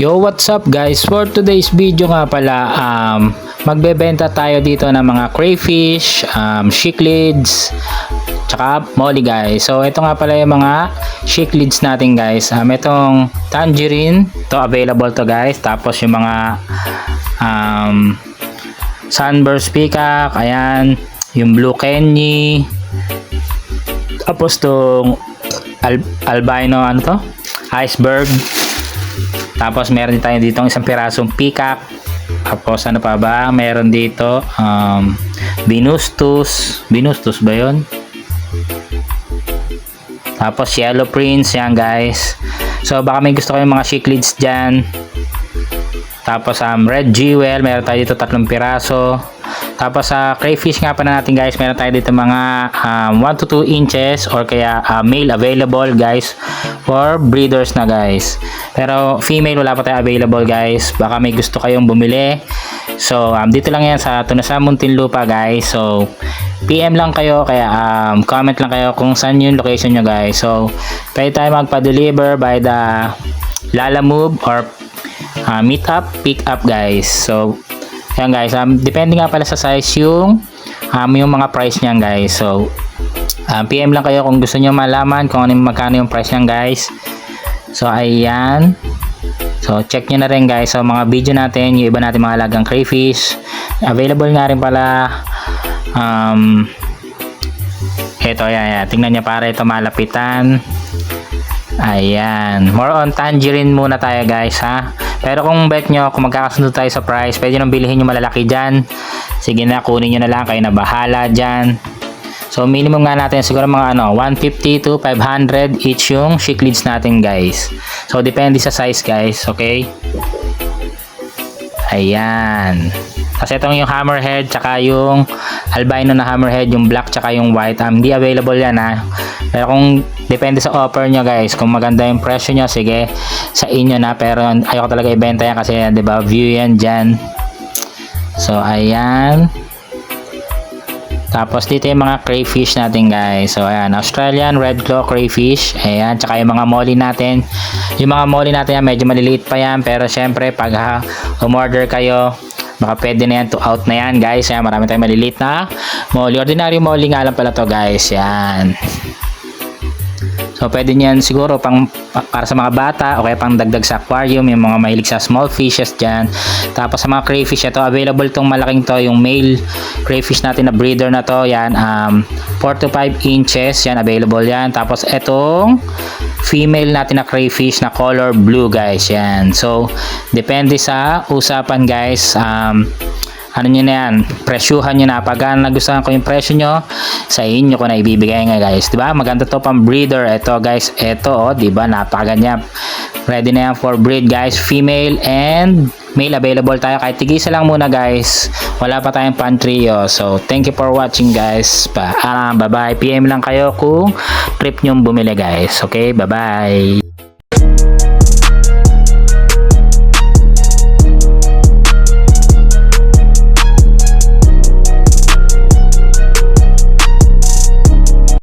Yo, what's up guys? For today's video nga pala, magbebenta tayo dito ng mga crayfish, cichlids, tsaka molly guys. So ito nga pala yung mga cichlids natin guys. Itong tangerine, to available to guys. Tapos yung mga sunburst peacock, ayan, yung blue kenny. Tapos tong albino, ano to? Iceberg. Tapos meron din tayo dito isang pirasong peacock. Tapos ano pa ba? Meron dito Venustus. Venustus ba yun? Tapos yellow prince, yan guys. So baka may gusto kayong mga cichlids dyan. Tapos red jewel, meron tayo dito 3 piraso. Tapos sa crayfish nga pa na natin guys, meron tayo dito mga 1 to 2 inches or kaya male available guys for breeders na guys. Pero female wala pa tayo available guys. Baka may gusto kayong bumili. So dito lang yan sa Tunasan, Muntinlupa guys. So PM lang kayo, kaya comment lang kayo kung saan yung location nyo guys. So pwede tayo magpa-deliver by the Lalamove or meet up, pick up guys. So yan guys, depende nga pala sa size yung mga price niyan guys. So PM lang kayo kung gusto niyo malaman kung ano magkano yung price niyan guys. So ayan. So check niyo na rin guys sa mga video natin, yung iba natin mga alagang crayfish. Available nga rin pala ito, yan. Tingnan niyo para ito malapitan. Ayan, more on tangerine muna tayo guys ha. Pero kung bet nyo, kung magkakasundo tayo sa price, pwede nang bilhin yung malalaki dyan. Sige na, kunin nyo na lang, kayo na bahala dyan. So minimum nga natin siguro mga 150 to 500 each yung cichlids natin guys. So depende sa size guys, okay? Ayan. Kasi itong yung hammerhead tsaka yung albino na hammerhead, yung black tsaka yung white, hindi available yan ha. Pero kung depende sa offer nyo guys, kung maganda yung presyo nyo, sige, sa inyo na. Pero ayoko talaga ibenta yan kasi 'di ba, view yan dyan. So ayan. Tapos dito yung mga crayfish natin guys. So ayan, Australian red claw crayfish. Ayan, tsaka yung mga molly natin. Yung mga molly natin yan, medyo maliliit pa yan. Pero syempre pag umorder kayo, baka pwede na yan to out na yan guys. Ayan, marami tayong maliliit na molly. Ordinary molly nga lang pala to guys. Yan. So pwede niyan siguro para sa mga bata o kaya pang dagdag sa aquarium, yung mga mahilig sa small fishes dyan. Tapos sa mga crayfish, ito available tong malaking to, yung male crayfish natin na breeder na to. Yan, 4 to 5 inches, yan available yan. Tapos itong female natin na crayfish na color blue guys, yan. So depende sa usapan guys. Ano nyo na yan, presyuhan nyo na. Pag nagustuhan ko yung presyo nyo, sa inyo ko na ibibigay nga guys, diba? Maganda to pang breeder. Ito guys, ito diba, napakaganda. Ready na yan for breed guys, female and male available tayo. Kahit tigisa lang muna guys, wala pa tayong pantrio. So thank you for watching guys. Bye bye. PM lang kayo kung trip nyo bumili guys. Okay, bye bye.